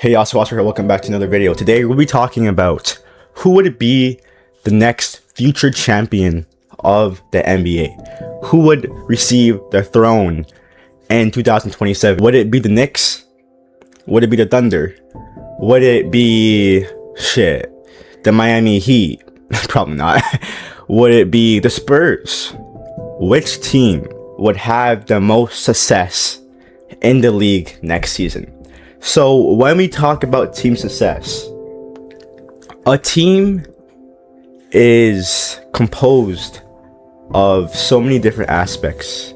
Hey, Oscar here. Welcome back to another video. Today we'll be talking about who would be the next future champion of the NBA. Who would receive the throne in 2027? Would it be the Knicks? Would it be the Thunder? Would it be the Miami Heat? Probably not. Would it be the Spurs? Which team would have the most success in the league next season? So when we talk about team success, a team is composed of so many different aspects.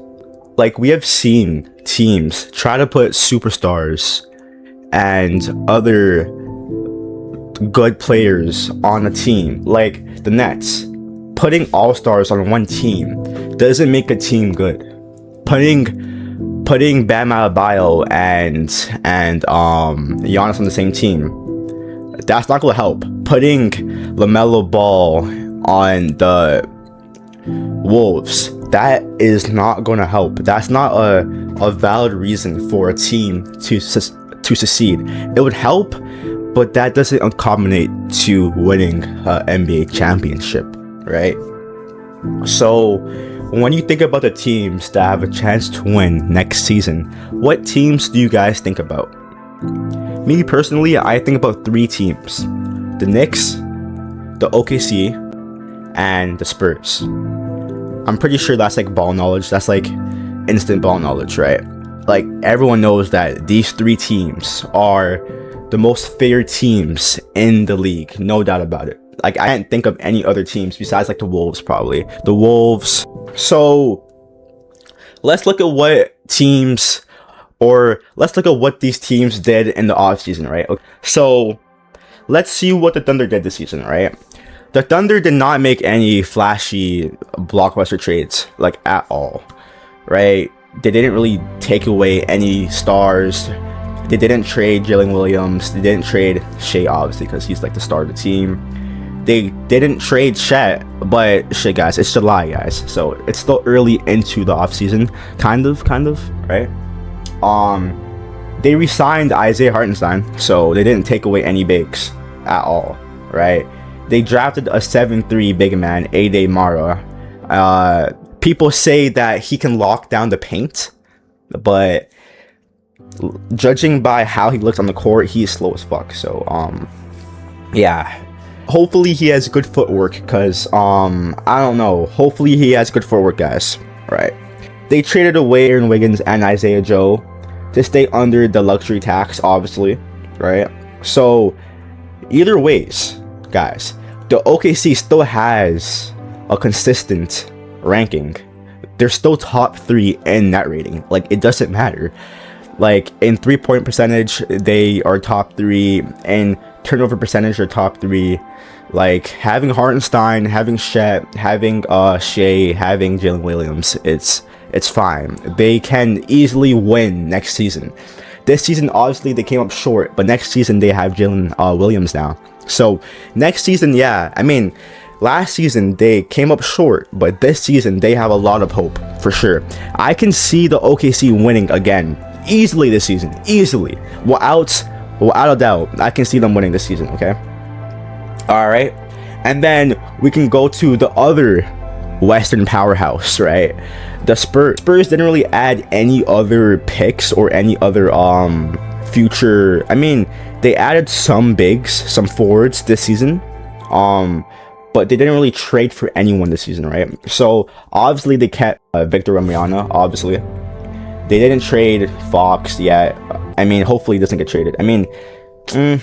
Like, we have seen teams try to put superstars and other good players on a team, like the Nets. Putting all-stars on one team doesn't make a team good. Putting Bam Adebayo and Giannis on the same team, that's not gonna help. Putting LaMelo Ball on the Wolves, that is not gonna help. That's not a valid reason for a team to succeed. It would help, but that doesn't accommodate to winning an NBA championship, right? So when you think about the teams that have a chance to win next season, what teams do you guys think about? Me personally, I think about three teams: the Knicks, the OKC, and the Spurs. I'm pretty sure that's like ball knowledge. That's like instant ball knowledge, right? Like, everyone knows that these three teams are the most favored teams in the league, no doubt about it. Like, I can't think of any other teams besides like the Wolves, probably. The Wolves. So let's look at what these teams did in the offseason, right? So let's see what the Thunder did this season, right? The Thunder did not make any flashy blockbuster trades, like, at all, right? They didn't really take away any stars. They didn't trade Jalen Williams. They didn't trade Shea, obviously, because he's like the star of the team. They didn't trade Chet, but guys, it's July, guys, so it's still early into the offseason, kind of, right? They re-signed Isaiah Hartenstein, so they didn't take away any bigs at all, right? They drafted a 7'3" big man, Ade Mara. People say that he can lock down the paint, but judging by how he looks on the court, he is slow as fuck. So yeah. Hopefully he has good footwork, because I don't know. Hopefully he has good footwork, guys. Right. They traded away Aaron Wiggins and Isaiah Joe to stay under the luxury tax, obviously. Right. So either ways, guys, the OKC still has a consistent ranking. They're still top 3 in net rating. Like, it doesn't matter. Like, in 3-point percentage, they are top 3. In turnover percentage, are top 3. Like, having Hartenstein, having Chet, having Shea, having Jalen Williams, it's fine. They can easily win next season. This season, obviously, they came up short, but next season they have Jalen Williams now. So next season, yeah, I mean, last season they came up short, but this season they have a lot of hope for sure. I can see the OKC winning again easily this season, easily, without a doubt. I can see them winning this season. Okay, all right, and then we can go to the other Western powerhouse, right? The Spurs. Spurs didn't really add any other picks or any other future. I mean, they added some bigs, some forwards this season, but they didn't really trade for anyone this season, right? So obviously they kept Victor Wembanyama. Obviously, they didn't trade Fox yet. I mean, hopefully he doesn't get traded. I mean, who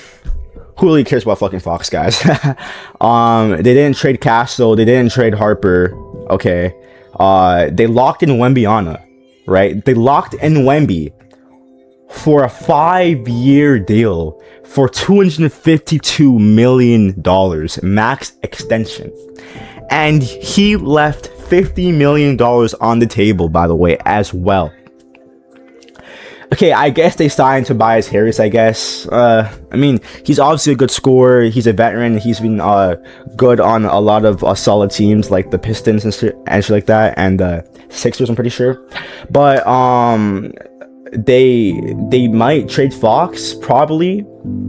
really cares about fucking Fox, guys? They didn't trade Castle. They didn't trade Harper. Okay. They locked in Wembanyama, right? They locked in Wemby for a 5-year deal for $252 million max extension. And he left $50 million on the table, by the way, as well. Okay, I guess they signed Tobias Harris, I guess. I mean, he's obviously a good scorer. He's a veteran. He's been good on a lot of solid teams like the Pistons and shit like that, and the Sixers, I'm pretty sure. But they might trade Fox, probably.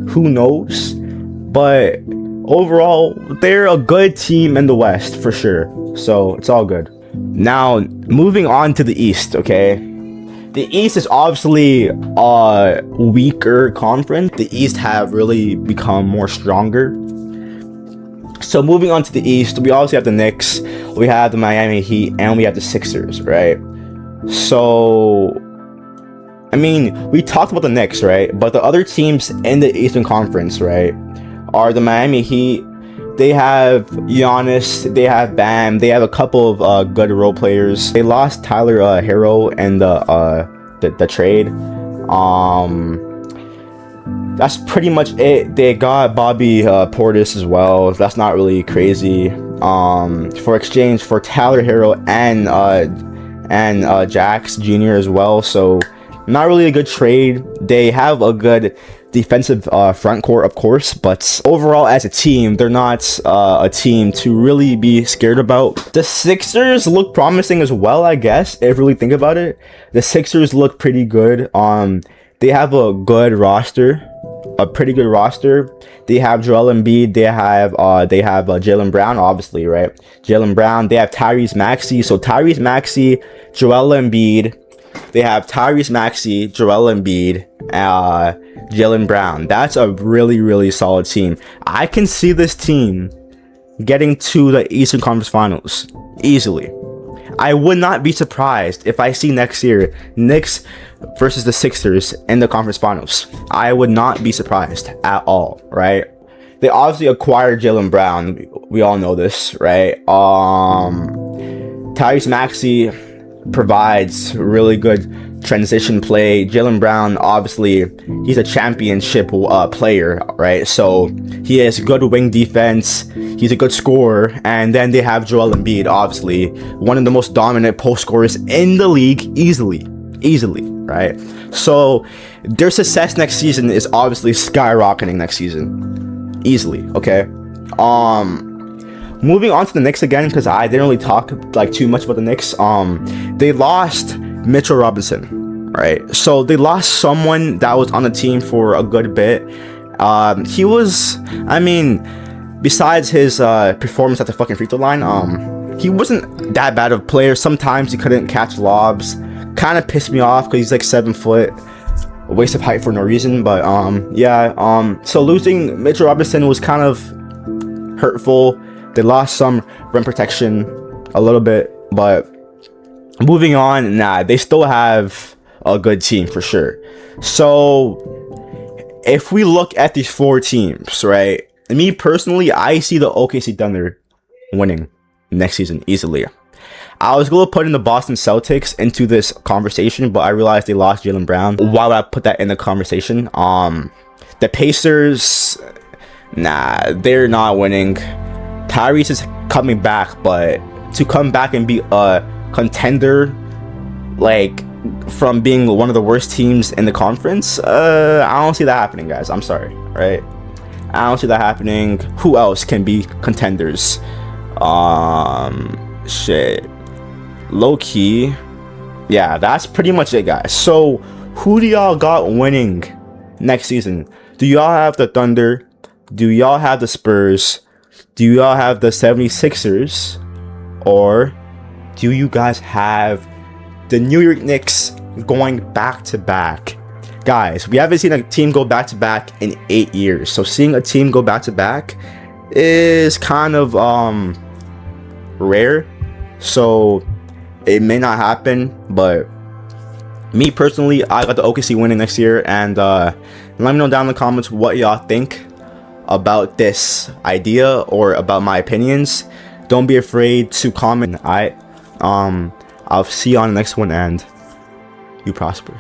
Who knows? But overall, they're a good team in the West for sure. So it's all good. Now, moving on to the East, okay? The East is obviously a weaker conference. The East have really become more stronger. So moving on to the East, we obviously have the Knicks, we have the Miami Heat, and we have the Sixers, right? So, I mean, we talked about the Knicks, right? But the other teams in the Eastern Conference, right, are the Miami Heat. They have Giannis, they have Bam, they have a couple of good role players. They lost Tyler Hero in the trade. That's pretty much it. They got Bobby Portis as well. That's not really crazy. For exchange for Tyler Hero and Jax Jr. as well. So not really a good trade. They have a good defensive front court, of course, but overall as a team, they're not a team to really be scared about. The Sixers look promising as well, I guess, if you really think about it. The Sixers look pretty good. They have a good roster, a pretty good roster. They have Joel Embiid, they have Jaylen Brown, obviously, right? Jaylen Brown, they have Tyrese Maxey. So Tyrese Maxey, Joel Embiid, they have Tyrese Maxey, Joel Embiid, Jaylen Brown. That's a really, really solid team. I can see this team getting to the Eastern Conference Finals easily. I would not be surprised if I see next year Knicks versus the Sixers in the conference finals. I would not be surprised at all, right? They obviously acquired Jaylen Brown. We all know this, right? Tyrese Maxey provides really good transition play. Jaylen Brown, obviously, he's a championship player, right? So he has good wing defense. He's a good scorer. And then they have Joel Embiid, obviously, one of the most dominant post scorers in the league, easily, right? So their success next season is obviously skyrocketing next season, easily. Okay. Moving on to the Knicks again, because I didn't really talk like too much about the Knicks. They lost Mitchell Robinson, right? So they lost someone that was on the team for a good bit. He was, I mean, besides his performance at the fucking free throw line, he wasn't that bad of a player. Sometimes he couldn't catch lobs. Kind of pissed me off because he's like 7 foot, a waste of height for no reason. But yeah. So losing Mitchell Robinson was kind of hurtful. They lost some rim protection a little bit, but moving on, they still have a good team for sure. So if we look at these 4 teams, right? Me personally, I see the OKC Thunder winning next season easily. I was going to put in the Boston Celtics into this conversation, but I realized they lost Jaylen Brown. Why would I put that in the conversation? The Pacers, they're not winning. Tyrese is coming back, but to come back and be a contender, like from being one of the worst teams in the conference, I don't see that happening, guys. I'm sorry, right? I don't see that happening. Who else can be contenders? Shit. Low key. Yeah, that's pretty much it, guys. So, who do y'all got winning next season? Do y'all have the Thunder? Do y'all have the Spurs? Do y'all have the 76ers? Or do you guys have the New York Knicks going back to back? Guys, we haven't seen a team go back to back in 8 years. So seeing a team go back to back is kind of rare. So it may not happen, but me personally, I got the OKC winning next year. And let me know down in the comments what y'all think about this idea or about my opinions. Don't be afraid to comment. I'll see you on the next one, and you prosper.